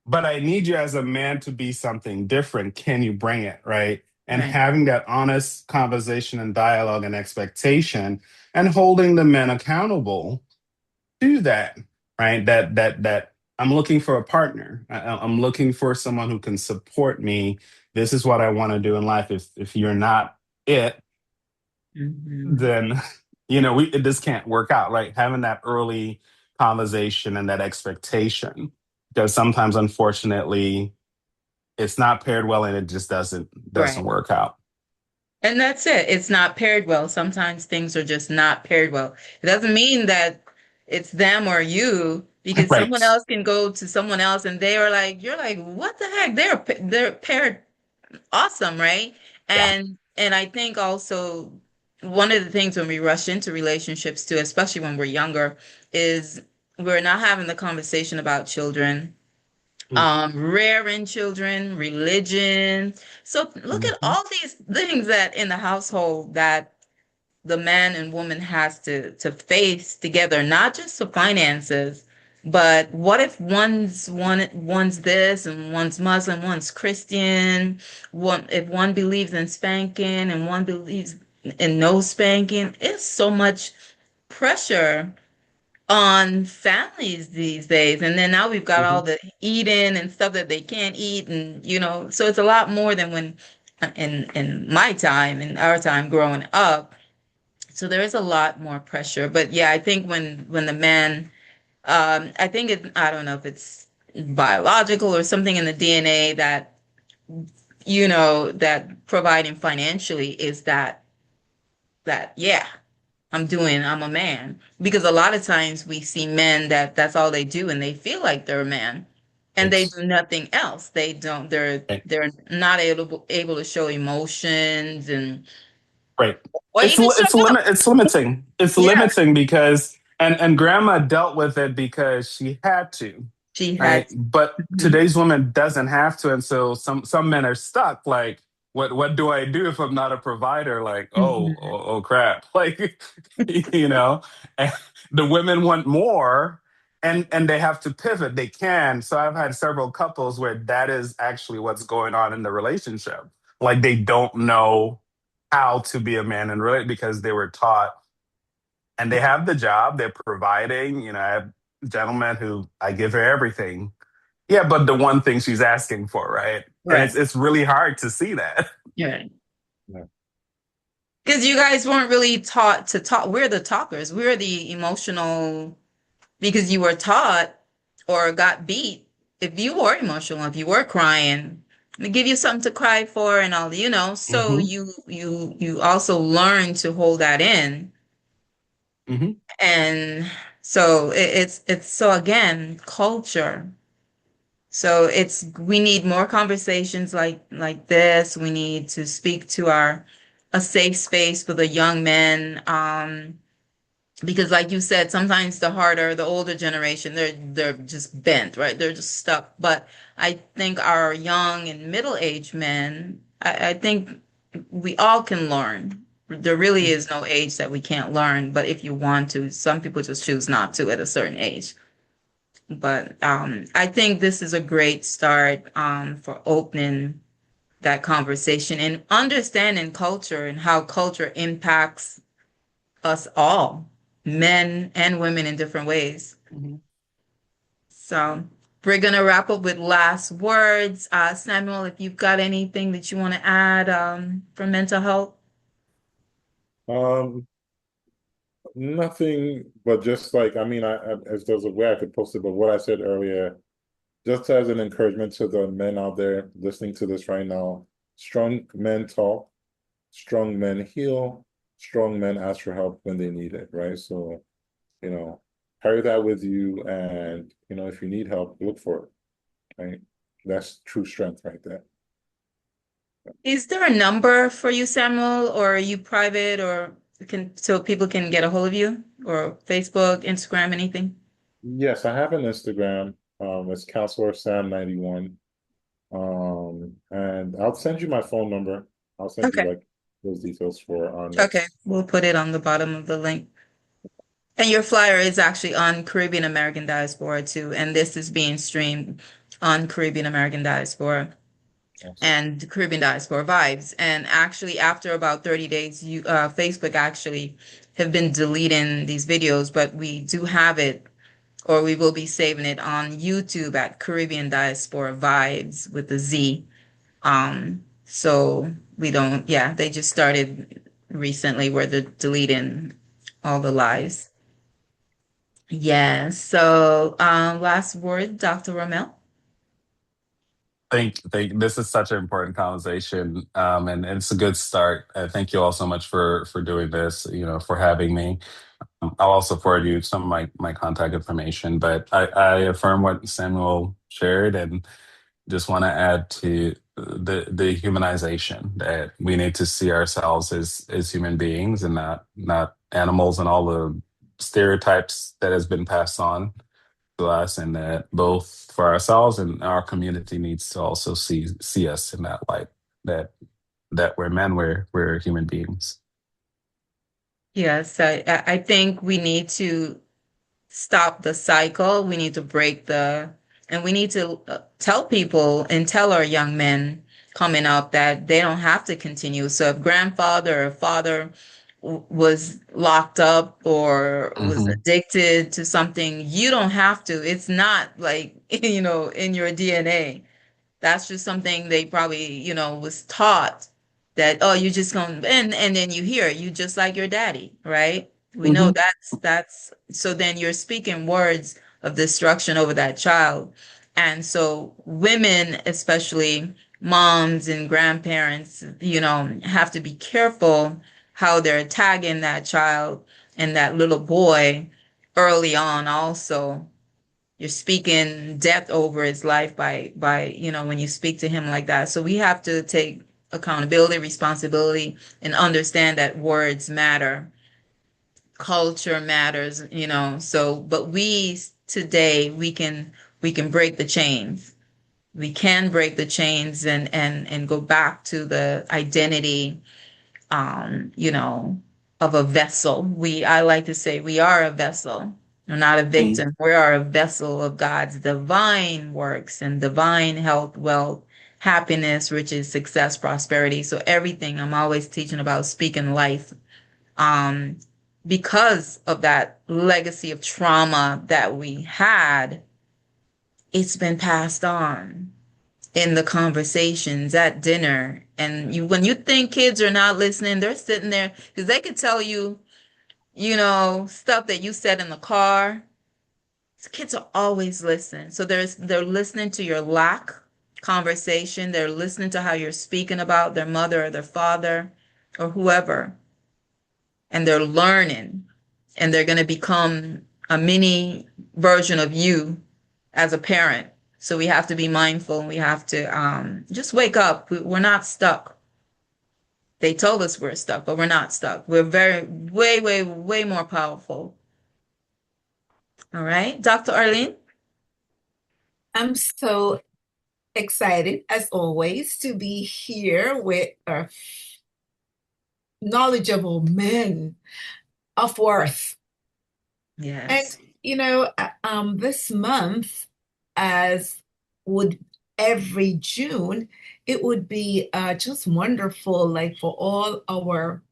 C: But I need you as a man to be something different. Can you bring it, right? And having that honest conversation and dialogue and expectation and holding the men accountable to that, right? That I'm looking for a partner. I'm looking for someone who can support me. This is what I want to do in life. If you're not it, then, this can't work out, right? Having that early conversation and that expectation. Because sometimes, unfortunately, it's not paired well and it just doesn't
A: Right.
C: work out.
A: And that's it. It's not paired well. Sometimes things are just not paired well. It doesn't mean that it's them or you, because someone
C: Right.
A: else can go to someone else and they are like, you're like, what the heck? They're paired awesome, right?
C: Yeah.
A: And I think also one of the things when we rush into relationships too, especially when we're younger, is we're not having the conversation about children, rearing children, religion. So look at
C: Mm-hmm.
A: all these things that in the household that the man and woman has to face together, not just the finances, but what if one's this and one's Muslim, one's Christian, one if one believes in spanking and one believes in no spanking. It's so much pressure on families these days. And then now we've got
C: Mm-hmm.
A: all the eating and stuff that they can't eat. And, so it's a lot more than when in my time, in our time growing up. So there is a lot more pressure. But yeah, I think when the man, I think I don't know if it's biological or something in the DNA that, that providing financially is that, yeah, I'm a man. Because a lot of times we see men that's all they do and they feel like they're a man and they
C: It's
A: do nothing else. They don't,
C: right.
A: they're not able to show emotions and,
C: Right.
A: or even shut up.
C: It's limiting. It's
A: Yeah,
C: limiting because and grandma dealt with it because she had to,
A: she
C: right?
A: had.
C: But
A: Mhm.
C: today's woman doesn't have to, and so some men are stuck. Like, what do I do if I'm not a provider? Like,
A: Mhm.
C: oh crap! Like, and the women want more, and they have to pivot. They can. So I've had several couples where that is actually what's going on in the relationship. Like they don't know how to be a man and relate because they were taught and they have the job, they're providing. I have gentlemen who I give her everything. Yeah, but the one thing she's asking for, right? And
A: Right.
C: it's really hard to see that.
A: Yeah.
D: Yeah.
A: Because you guys weren't really taught to talk. We're the talkers. We're the emotional, because you were taught or got beat. If you were emotional, if you were crying, we give you something to cry for and all, so
C: Hmm.
A: you also learn to hold that in.
C: Hmm.
A: And so it's so again, culture. So we need more conversations like this. We need to speak to a safe space for the young men. Because like you said, sometimes the older generation, they're just bent, right? They're just stuck. But I think our young and middle-aged men, I think we all can learn. There really is no age that we can't learn, but if you want to, some people just choose not to at a certain age. But I think this is a great start for opening that conversation and understanding culture and how culture impacts us all, men and women in different ways.
C: Hmm.
A: So we're gonna wrap up with last words. Samuel, if you've got anything that you want to add for mental health.
D: Um, Nothing, but just like, I mean, as there's a way I could post it, but what I said earlier, just as an encouragement to the men out there listening to this right now, strong men talk, strong men heal, strong men ask for help when they need it, right? So, you know, carry that with you, and if you need help, look for it, right? That's true strength right there.
A: Is there a number for you, Samuel, or are you private, or so people can get a hold of you, or Facebook, Instagram, anything?
D: Yes, I have an Instagram. It's Counselor Sam 91. And I'll send you my phone number. I'll send you
A: Okay.
D: like those details for our
A: Okay.
D: next.
A: We'll put it on the bottom of the link. And your flyer is actually on Caribbean American Diaspora too, and this is being streamed on Caribbean American Diaspora
D: Awesome.
A: and Caribbean Diaspora Vibes. And actually, after about 30 days, Facebook actually have been deleting these videos, but we do have it, or we will be saving it on YouTube at Caribbean Diaspora Vibes with a Z. So we don't, yeah, they just started recently where they're deleting all the lives. Yeah. So, last word, Dr. Rommel.
C: This is such an important conversation, and it's a good start. Thank you all so much for doing this. For having me. I'll also forward you some of my contact information. But I affirm what Samuel shared, and just want to add to the humanization that we need to see ourselves as human beings and not animals and all the stereotypes that has been passed on to us, and that both for ourselves and our community needs to also see us in that light, that we're men, we're human beings.
A: Yes, I think we need to stop the cycle. We need to and we need to tell people and tell our young men coming up that they don't have to continue. So if grandfather or father was locked up or was
C: Hmm.
A: addicted to something, you don't have to. It's not like, in your DNA. That's just something they probably, was taught that, oh, you just gonna, and then you hear you just like your daddy, right? We know
C: Hmm.
A: that's so then you're speaking words of destruction over that child. And so women, especially moms and grandparents, have to be careful how they're tagging that child and that little boy early on also. You're speaking death over his life by when you speak to him like that. So we have to take accountability, responsibility, and understand that words matter, culture matters, so but we today we can break the chains. We can break the chains and go back to the identity, you know, of a vessel. I like to say we are a vessel. We're not a victim. We are a vessel of God's divine works and divine health, wealth, happiness, riches, success, prosperity. So everything I'm always teaching about speaking life. Um, because of that legacy of trauma that we had, it's been passed on in the conversations at dinner. And when you think kids are not listening, they're sitting there because they could tell you, stuff that you said in the car. Kids are always listening. So they're listening to your lack conversation. They're listening to how you're speaking about their mother or their father or whoever. And they're learning and they're going to become a mini version of you as a parent. So we have to be mindful and we have to just wake up. We're not stuck. They told us we're stuck, but we're not stuck. We're way, way, way more powerful. All right, Dr. Arlene?
B: I'm so excited, as always, to be here with our knowledgeable men of worth. And,
A: Yes.
B: this month, as would every June, it would be just wonderful, like for all our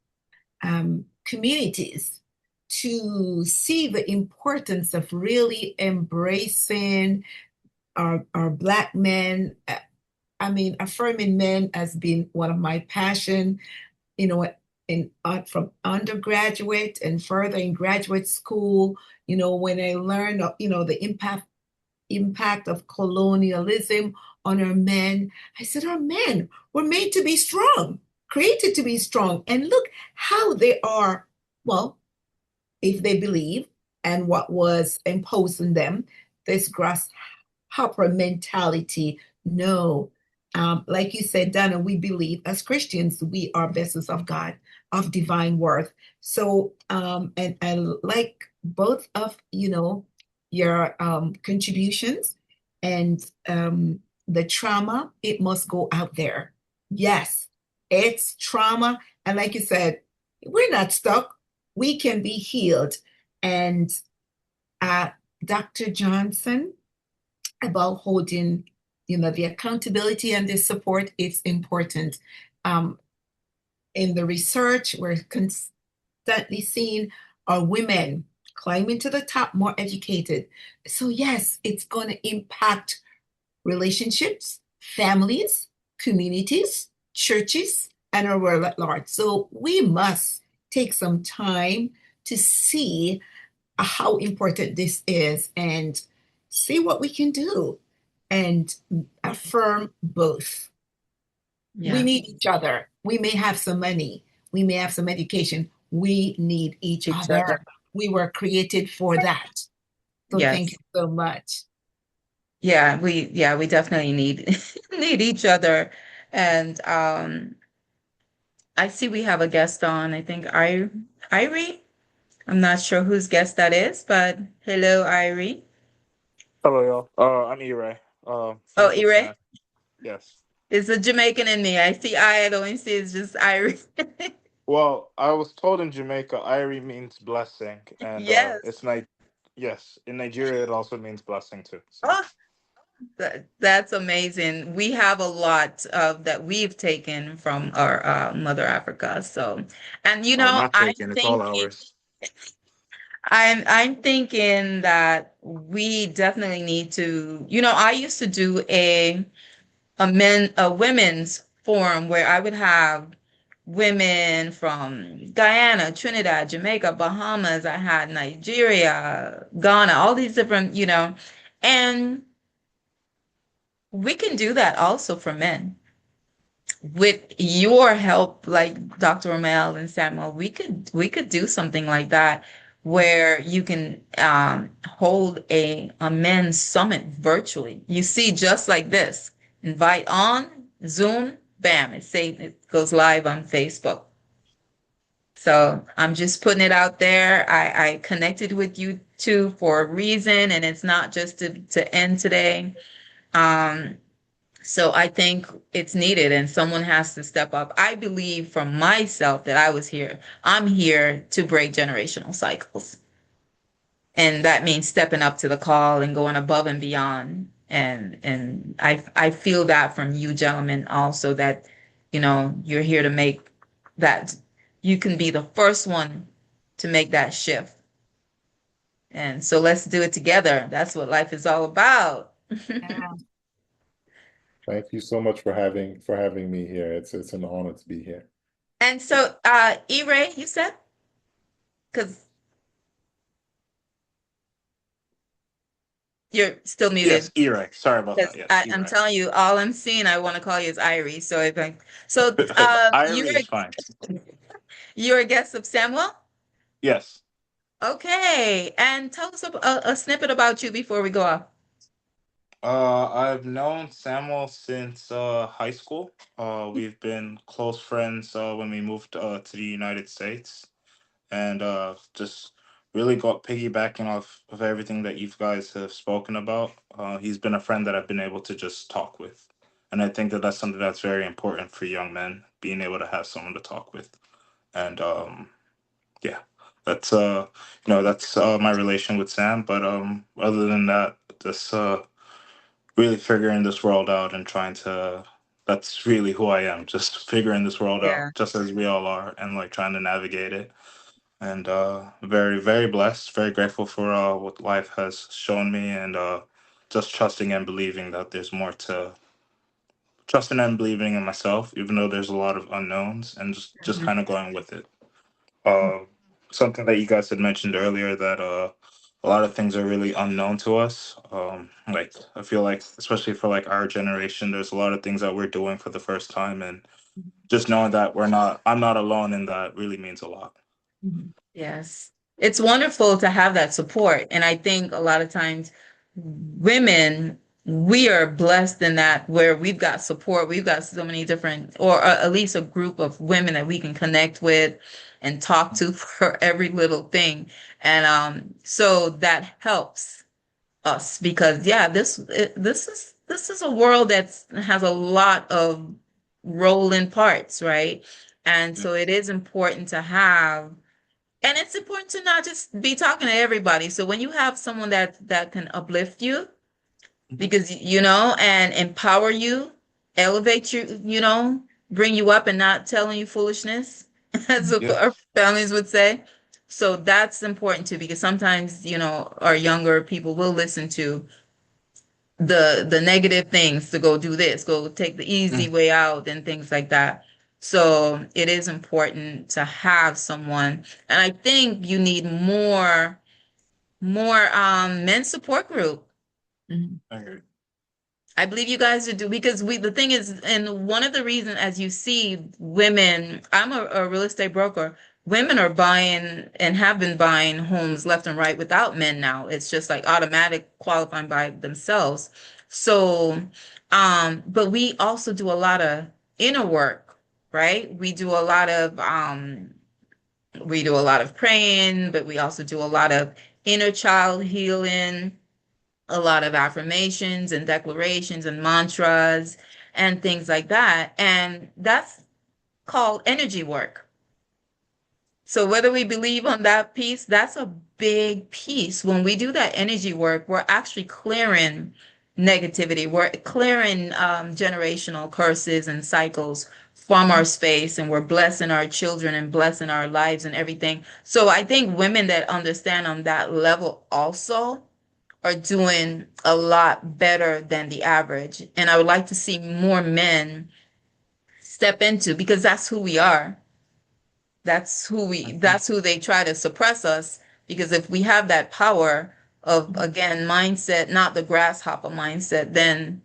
B: communities to see the importance of really embracing our Black men. I mean, affirming men has been one of my passion, you know, from undergraduate and further in graduate school, when I learned, the impact of colonialism on our men. I said, our men were made to be strong, created to be strong. And look how they are, well, if they believe and what was imposed on them, this grasshopper mentality. No. Like you said, Donna, we believe as Christians, we are vessels of God, of divine worth. So, and I like both of, your contributions and the trauma, it must go out there. Yes, it's trauma. And like you said, we're not stuck. We can be healed. And uh, Dr. Johnson, about holding, the accountability and the support, it's important. Um, in the research, we're constantly seeing our women climbing to the top, more educated. So yes, it's going to impact relationships, families, communities, churches, and our world at large. So we must take some time to see how important this is and see what we can do. and affirm both. We
A: Yeah,
B: need each other. We may have some money, we may have some education. We need each
A: each other.
B: other. We were created for that. So thank you
A: Yes.
B: so much.
A: Yeah, we definitely need need each other. And I see we have a guest on. I think Irie. I'm not sure whose guest that is, but hello, Irie.
E: Hello, y'all. I'm E-Ray.
A: Oh,
E: Friends with
A: Irie.
E: Sam. Yes.
A: It's a Jamaican in me. I see I don't even see it's just Irie.
E: Well, I was told in Jamaica, Irie means blessing, and
A: Yes.
E: it's Yes, in Nigeria, it also means blessing too. So,
A: Oh, that's amazing. We have a lot of that we've taken from our Mother Africa. So, and
E: not taken. It's all ours.
A: I'm thinking that we definitely need to, I used to do a women's forum where I would have women from Guyana, Trinidad, Jamaica, Bahamas. I had Nigeria, Ghana, all these different, and we can do that also for men. With your help, like Dr. Rommel and Samuel, we could do something like that where you can hold a men's summit virtually. You see, just like this, invite on Zoom, bam, it goes live on Facebook. So I'm just putting it out there. I connected with you two for a reason, and it's not just to end today. Um, so I think it's needed and someone has to step up. I believe for myself that I'm here to break generational cycles. And that means stepping up to the call and going above and beyond. And I feel that from you gentlemen also that, you're here to make that you can be the first one to make that shift. And so let's do it together. That's what life is all about.
B: Yeah.
D: Thank you so much for having me here. It's an honor to be here.
A: And so, E-Ray, you said? Because you're still muted.
E: Yes, E-Ray. Sorry about
A: Because
E: that. Yes,
A: I'm
E: E-Ray.
A: telling you, all I'm seeing, I want to call you is Irie. So
E: Irie is fine.
A: you're a guest of Samuel?
E: Yes.
A: Okay. And tell us a snippet about you before we go off.
E: I've known Samuel since high school. We've been close friends when we moved to the United States, and just really got piggybacking off of everything that you guys have spoken about. He's been a friend that I've been able to just talk with, and I think that that's something that's very important for young men, being able to have someone to talk with. And yeah, that's that's my relation with Sam. But other than that, just really figuring this world out and trying to. That's really who I am, just figuring this world out,
A: Yeah.
E: just as we all are, and like trying to navigate it. And very, very blessed, very grateful for what life has shown me, and just trusting and believing that there's more to trusting and believing in myself, even though there's a lot of unknowns, and just
A: Mhm.
E: kind of going with it. Uh, Something that you guys had mentioned earlier, that a lot of things are really unknown to us. Like I feel like, especially for like our generation, there's a lot of things that we're doing for the first time, and just knowing that I'm not alone in that really means a lot.
A: Mhm. Yes. It's wonderful to have that support. And I think a lot of times women, we are blessed in that where we've got support. We've got so many different, or at least a group of women that we can connect with and talk to for every little thing. And so that helps us because yeah, this is a world that has a lot of rolling parts, right? And
E: Yeah.
A: so it is important to have and it's important to not just be talking to everybody. So when you have someone that can uplift you,
E: Mhm.
A: because and empower you, elevate you, bring you up and not telling you foolishness, as
E: Yeah.
A: our families would say. So that's important too, because sometimes, our younger people will listen to the negative things to go do this, go take the easy
E: Mm.
A: way out and things like that. So it is important to have someone, and I think you need more men's support group.
B: Mhm.
E: I agree.
A: I believe you guys should do because the thing is, and one of the reasons, as you see, women, I'm a real estate broker. Women are buying and have been buying homes left and right without men now. It's just like automatic qualifying by themselves. So, but we also do a lot of inner work, right? We do a lot of praying, but we also do a lot of inner child healing, a lot of affirmations and declarations and mantras and things like that. And that's called energy work. So whether we believe on that piece, that's a big piece. When we do that energy work, we're actually clearing negativity. We're clearing generational curses and cycles from our space, and we're blessing our children and blessing our lives and everything. So I think women that understand on that level also are doing a lot better than the average. And I would like to see more men step into because that's who we are. That's who they try to suppress us because if we have that power of again mindset, not the grasshopper mindset, then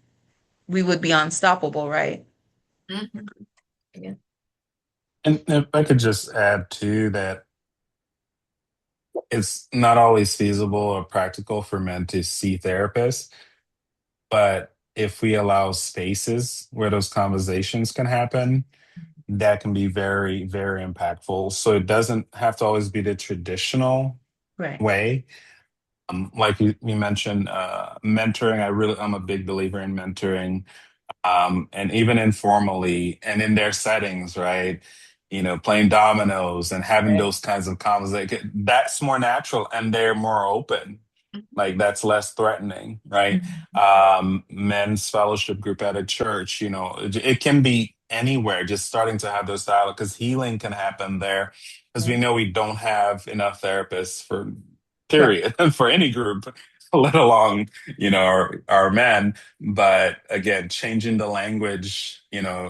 A: we would be unstoppable, right?
B: Mhm. Yeah.
C: And if I could just add to that, it's not always feasible or practical for men to see therapists, but if we allow spaces where those conversations can happen, that can be very, very impactful. So it doesn't have to always be the traditional
A: Right.
C: way. Like you mentioned, mentoring. I'm a big believer in mentoring, and even informally and in their settings, right? Playing dominoes and having
A: Right.
C: those kinds of conversations. That's more natural, and they're more open. Like that's less threatening, right?
A: Mhm.
C: Men's fellowship group at a church, it can be anywhere, just starting to have those dialogue because healing can happen there. Because we
A: Right.
C: know we don't have enough therapists for
A: Right.
C: period for any group, let alone, our men. But again, changing the language,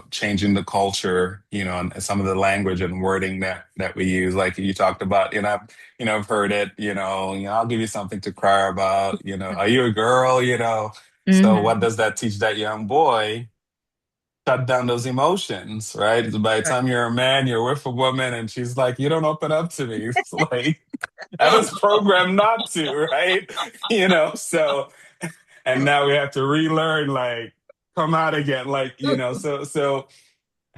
C: changing the culture, and some of the language and wording that we use, like you talked about, I've heard it, I'll give you something to cry about, are you a girl, So what
A: Mhm.
C: does that teach that young boy? Shut down those emotions, right? By the
A: Right.
C: time you're a man, you're with a woman and she's like, you don't open up to me. It's like, I
B: Oh,
C: was programmed not to, right? So, and now we have to relearn, like, come out again, like, so just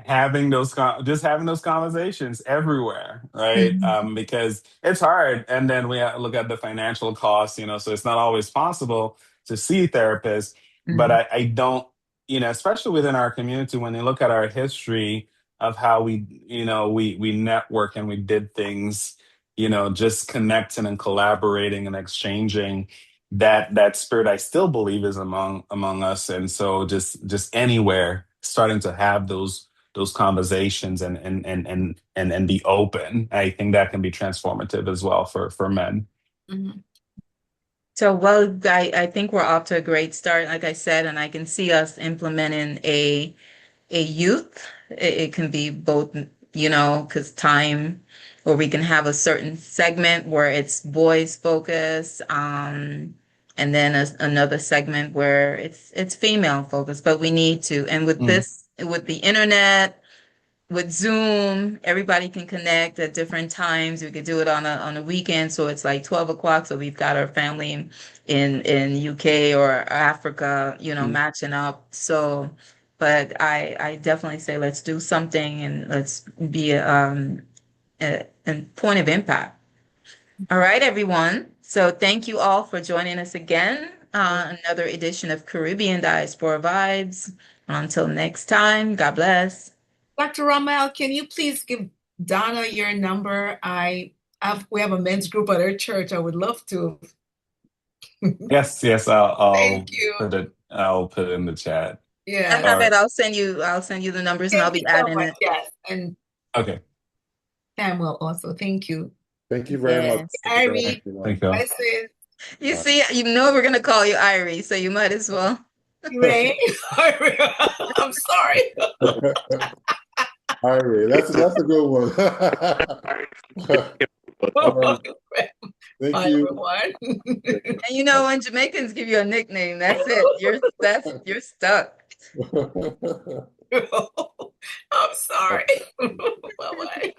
C: having those conversations everywhere, right?
A: Mhm.
C: Because it's hard, and then we have to look at the financial costs, so it's not always possible to see therapists. But
A: Mhm.
C: I don't, especially within our community, when you look at our history of how we network and we did things, just connecting and collaborating and exchanging. That spirit I still believe is among us, and so just anywhere starting to have those conversations and be open. I think that can be transformative as well for men.
B: mhm.
A: So, well, I think we're off to a great start, like I said, and I can see us implementing a youth. It can be both, because time, or we can have a certain segment where it's boys focused, and then another segment where it's female focused. But we need to, and with
C: Mm.
A: this, with the internet, with Zoom, everybody can connect at different times. We could do it on a weekend, so it's like 12 o'clock. So we've got our family in UK or Africa,
C: Mm.
A: matching up. So, but I definitely say let's do something and let's be a point of impact. All right, everyone. So thank you all for joining us again on another edition of Caribbean Diaspora Vibes. Until next time, God bless.
B: Dr. Rommel, can you please give Donna your number? We have a men's group at our church. I would love to.
C: Yes, I'll,
B: Thank
C: I'll
B: you.
C: put it in the chat.
A: I
B: Yeah.
A: have it.
C: Or
A: I'll send you the numbers and I'll
B: Thank you
A: be
B: so
A: adding
B: much.
A: it.
B: Yes. And
C: okay,
B: Samuel also. Thank you.
D: Thank you very much.
A: Yes.
B: Irie,
C: thank thank you.
B: blessings.
A: You see, we're gonna call you Irie, so you might as well.
B: Ray. I'm sorry.
D: All right, that's a good one. All right. Thank
B: Bye,
D: you.
B: everyone.
A: And you know, when Jamaicans give you a nickname, that's it. You're stuck.
B: I'm sorry. Bye-bye.